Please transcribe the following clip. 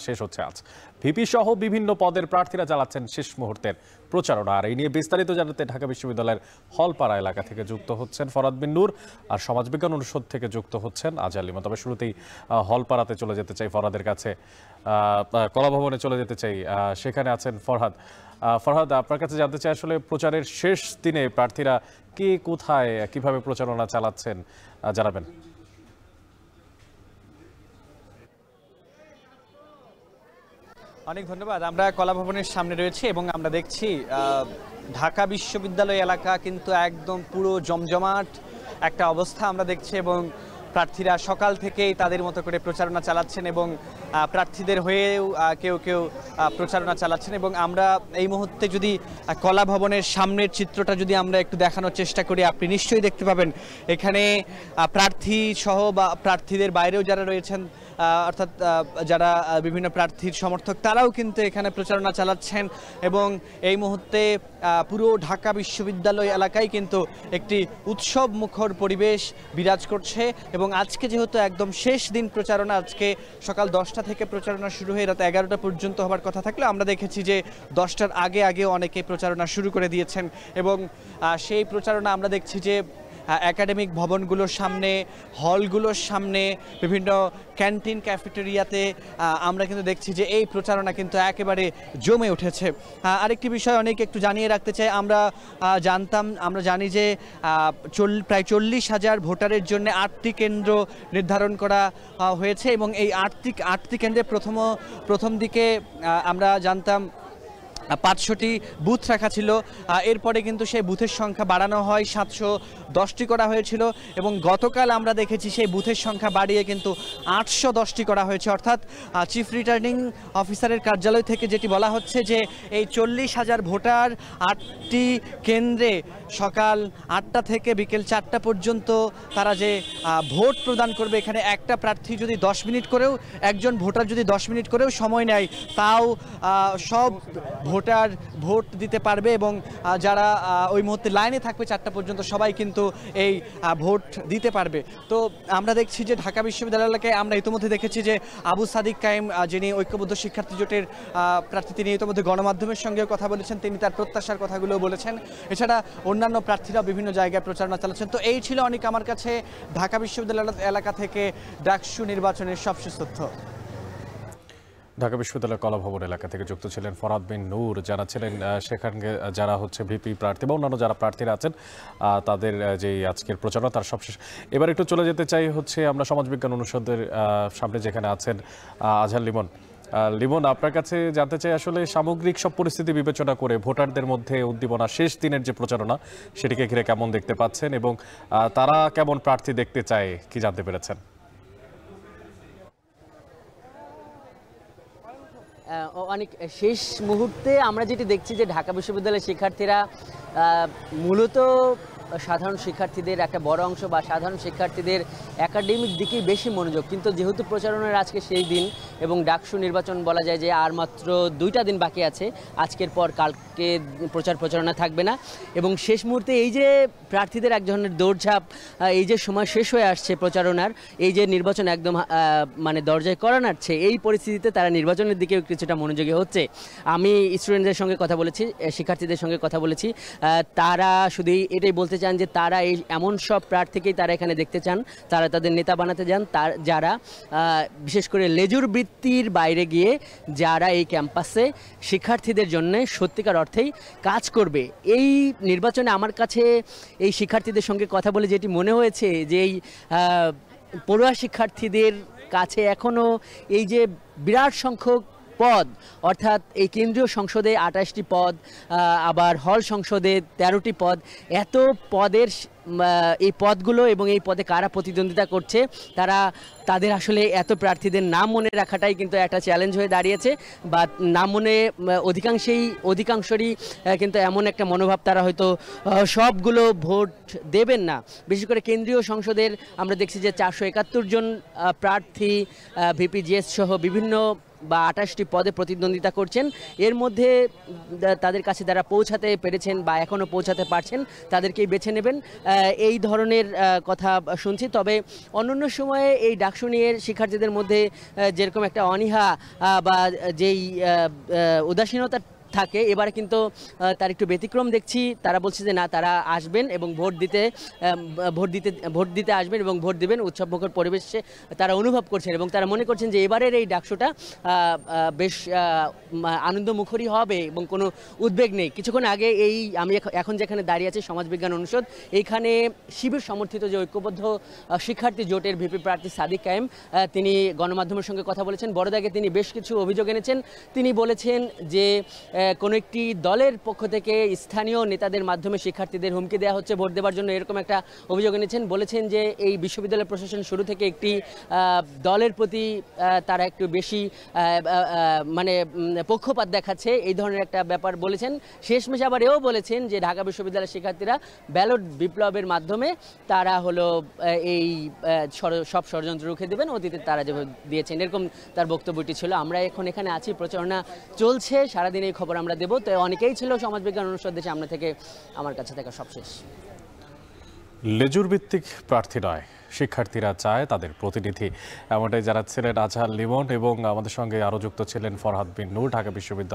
শেষ হচ্ছে আজ। ভিপি সহ বিভিন্ন পদের প্রার্থীরা চালাচ্ছেন শেষ মুহূর্তের প্রচারণা। আর এই নিয়ে বিস্তারিত জানাতে ঢাকা বিশ্ববিদ্যালয়ের হলপাড়া এলাকা থেকে যুক্ত হচ্ছেন ফরহাদ বিন নূর, আর সমাজবিজ্ঞান অনুষদ থেকে যুক্ত হচ্ছেন আজহার লিমন। তবে শুরুতেই হলপাড়াতে চলে যেতে চাই ফরহাদের কাছে, কলাভবনে চলে যেতে চাই, সেখানে আছেন ফরহাদ। ফরহাদ, আপনার কাছে জানতে চাই আসলে প্রচারের শেষ দিনে প্রার্থীরা কে কোথায় কিভাবে প্রচারণা চালাচ্ছেন, জানাবেন। অনেক ধন্যবাদ। আমরা কলাভবনের সামনে রয়েছি এবং আমরা দেখছি ঢাকা বিশ্ববিদ্যালয় এলাকা কিন্তু একদম পুরো জমজমাট একটা অবস্থা আমরা দেখছি এবং প্রার্থীরা সকাল থেকেই তাদের মতো করে প্রচারণা চালাচ্ছেন এবং প্রার্থীদের হয়েও কেউ কেউ প্রচারণা চালাচ্ছেন। এবং আমরা এই মুহূর্তে যদি কলাভবনের সামনের চিত্রটা যদি আমরা একটু দেখানোর চেষ্টা করি, আপনি নিশ্চয়ই দেখতে পাবেন এখানে প্রার্থী সহ বা প্রার্থীদের বাইরেও যারা রয়েছেন, অর্থাৎ যারা বিভিন্ন প্রার্থীর সমর্থক, তারাও কিন্তু এখানে প্রচারণা চালাচ্ছেন এবং এই মুহূর্তে পুরো ঢাকা বিশ্ববিদ্যালয় এলাকায় কিন্তু একটি উৎসব মুখর পরিবেশ বিরাজ করছে। এবং আজকে যেহেতু একদম শেষ দিন প্রচারণা, আজকে সকাল 10টা থেকে প্রচারণা শুরু হয়ে রাত 11টা পর্যন্ত হবার কথা থাকলে আমরা দেখেছি যে 10টার আগেও অনেকে প্রচারণা শুরু করে দিয়েছেন এবং সেই প্রচারণা আমরা দেখছি যে একাডেমিক ভবনগুলোর সামনে, হলগুলোর সামনে, বিভিন্ন ক্যান্টিন ক্যাফেটেরিয়াতে আমরা কিন্তু দেখছি যে এই প্রচারণা কিন্তু একেবারে জমে উঠেছে। আরেকটি বিষয় অনেকে একটু জানিয়ে রাখতে চাই, আমরা জানি যে প্রায় 40,000 ভোটারের জন্য 8টি কেন্দ্র নির্ধারণ করা হয়েছে এবং এই 8টি কেন্দ্রে প্রথম দিকে আমরা জানতাম 500টি বুথ রাখা ছিল। এরপরে কিন্তু সেই বুথের সংখ্যা বাড়ানো হয়, 710টি করা হয়েছিল এবং গতকাল আমরা দেখেছি সেই বুথের সংখ্যা বাড়িয়ে কিন্তু 810টি করা হয়েছে। অর্থাৎ চিফ রিটার্নিং অফিসারের কার্যালয় থেকে যেটি বলা হচ্ছে যে এই 40,000 ভোটার 8টি কেন্দ্রে সকাল 8টা থেকে বিকেল 4টা পর্যন্ত তারা যে ভোট প্রদান করবে, এখানে একটা প্রার্থী যদি 10 মিনিট করেও, একজন ভোটার যদি 10 মিনিট করেও সময় নেয়, তাও সব ভোটার ভোট দিতে পারবে এবং যারা ওই মুহূর্তে লাইনে থাকবে 4টা পর্যন্ত, সবাই কিন্তু এই ভোট দিতে পারবে। তো আমরা দেখছি যে ঢাকা বিশ্ববিদ্যালয় এলাকায় আমরা ইতিমধ্যে দেখেছি যে আবু সাদিক কায়েম, যিনি ঐক্যবদ্ধ শিক্ষার্থী জোটের প্রার্থী, তিনি ইতিমধ্যে গণমাধ্যমের সঙ্গেও কথা বলেছেন, তিনি তার প্রত্যাশার কথাগুলো বলেছেন। এছাড়া অন্যান্য প্রার্থীরা বিভিন্ন জায়গায় প্রচারণা চালাচ্ছেন। তো এই ছিল অনেক আমার কাছে ঢাকা বিশ্ববিদ্যালয় এলাকা থেকে ডাকসু নির্বাচনের সবশেষ তথ্য। ঢাকা বিশ্ববিদ্যালয়ের কলাভবন এলাকা থেকে যুক্ত ছিলেন ফরহাদ বিন নূর, জানাচ্ছিলেন সেখানে যারা ভিপি প্রার্থী বা অন্যান্য যারা প্রার্থীরা আছেন তাদের যে আজকের প্রচারণা তার সবশেষ। এবার একটু চলে যেতে চাই আমরা সমাজবিজ্ঞান অনুষদের সামনে, যেখানে আছেন আজহার লিমন। লিমন, আপনার কাছে জানতে চাই আসলে সামগ্রিক সব পরিস্থিতি বিবেচনা করে ভোটারদের মধ্যে উদ্দীপনা, শেষ দিনের যে প্রচারণা সেটিকে ঘিরে কেমন দেখতে পাচ্ছেন এবং তারা কেমন প্রার্থী দেখতে চায়, কি জানতে পেরেছেন? অনেক শেষ মুহূর্তে আমরা যেটি দেখছি যে ঢাকা বিশ্ববিদ্যালয়ের শিক্ষার্থীরা মূলত সাধারণ শিক্ষার্থীদের একটা বড় অংশ বা সাধারণ শিক্ষার্থীদের একাডেমিক দিকেই বেশি মনোযোগ, কিন্তু যেহেতু প্রচারণার আজকে সেই দিন এবং ডাকসু নির্বাচন বলা যায় যে আর মাত্র 2টা দিন বাকি আছে, আজকের পর কালকে প্রচারণা থাকবে না এবং শেষ মুহূর্তে এই যে প্রার্থীদের এক ধরনের দৌড়ঝাঁপ, এই যে সময় শেষ হয়ে আসছে প্রচারণার, এই যে নির্বাচন একদম মানে দরজায় কড়া নাড়ছে, এই পরিস্থিতিতে তারা নির্বাচনের দিকেও কিছুটা মনোযোগী হচ্ছে। আমি স্টুডেন্টদের সঙ্গে কথা বলেছি, শিক্ষার্থীদের সঙ্গে কথা বলেছি, তারা শুধু এটাই বলতে চান যে তারা এই এমন সব প্রার্থীকেই তারা এখানে দেখতে চান, তারা তাদের নেতা বানাতে চান, যারা বিশেষ করে লেজুর বৃত্তির বাইরে গিয়ে যারা এই ক্যাম্পাসে শিক্ষার্থীদের জন্য সত্যিকার অর্থেই কাজ করবে। এই নির্বাচনে আমার কাছে এই শিক্ষার্থীদের সঙ্গে কথা বলে যেটি মনে হয়েছে যে এই পড়ুয়া শিক্ষার্থীদের কাছে এখনও এই যে বিরাট সংখ্যক পদ, অর্থাৎ এই কেন্দ্রীয় সংসদে 28টি পদ, আবার হল সংসদে 13টি পদ, এত পদের এই পদগুলো এবং এই পদে কারা প্রতিদ্বন্দ্বিতা করছে, তাদের আসলে এত প্রার্থীদের নাম মনে রাখাটাই কিন্তু একটা চ্যালেঞ্জ হয়ে দাঁড়িয়েছে বা নাম মনে অধিকাংশরই কিন্তু এমন একটা মনোভাব, তারা হয়তো সবগুলো ভোট দেবেন না। বিশেষ করে কেন্দ্রীয় সংসদের আমরা দেখছি যে 471 জন প্রার্থী ভিপিজিএস সহ বিভিন্ন বা 28টি পদে প্রতিদ্বন্দ্বিতা করছেন। এর মধ্যে তাদের কাছে যারা পৌঁছাতে পেরেছেন বা এখনও পৌঁছাতে পারছেন তাদেরকেই বেছে নেবেন। এই ধরনের কথা শুনছি। তবে অন্যান্য সময়ে এই ডাকসু নিয়ে শিক্ষার্থীদের মধ্যে যেরকম একটা অনীহা বা যেই উদাসীনতা থাকে, এবারে কিন্তু তার একটু ব্যতিক্রম দেখছি। তারা বলছে যে না, তারা আসবেন এবং ভোট দিতে আসবেন এবং ভোট দিবেন। উৎসবমুখর পরিবেশে তারা অনুভব করছেন এবং তারা মনে করছেন যে এবারের এই ডাকসুটা বেশ আনন্দমুখরই হবে এবং কোনো উদ্বেগ নেই। কিছুক্ষণ আগে আমি এখন যেখানে দাঁড়িয়ে আছি সমাজবিজ্ঞান অনুষদ, এইখানে শিবির সমর্থিত যে ঐক্যবদ্ধ শিক্ষার্থী জোটের ভিপি প্রার্থী সাদিক কায়েম, তিনি গণমাধ্যমের সঙ্গে কথা বলেছেন। বড়দাগে তিনি বেশ কিছু অভিযোগ এনেছেন। তিনি বলেছেন যে কোনো একটি দলের পক্ষ থেকে স্থানীয় নেতাদের মাধ্যমে শিক্ষার্থীদের হুমকি দেওয়া হচ্ছে ভোট দেওয়ার জন্য, এরকম একটা অভিযোগ এনেছেন। বলেছেন যে এই বিশ্ববিদ্যালয় প্রশাসন শুরু থেকে একটি দলের প্রতি তারা একটু বেশি মানে পক্ষপাত দেখাচ্ছে, এই ধরনের একটা ব্যাপার বলেছেন। শেষমেশ আবার এও বলেছেন যে ঢাকা বিশ্ববিদ্যালয়ের শিক্ষার্থীরা ব্যালট বিপ্লবের মাধ্যমে তারা হলো এই সব ষড়যন্ত্র রুখে দেবেন, অতীতে তারা যেভাবে দিয়েছেন, এরকম তার বক্তব্যটি ছিল। আমরা এখন এখানে আছি, প্রচারণা চলছে, সারাদিন এই খবর আমরা দেবো। তো অনেকেই ছিল সমাজবিজ্ঞান অনুষদের সামনে থেকে, আমার কাছে থেকে সব শেষ। লেজুর ভিত্তিক প্রার্থী নয়, শিক্ষার্থীরা চায় তাদের প্রতিনিধি, এমনটাই জানাচ্ছিলেন আজহার লিমন। এবং আমাদের সঙ্গে আরও যুক্ত ছিলেন ফরহাদ বিন নূর, ঢাকা বিশ্ববিদ্যালয়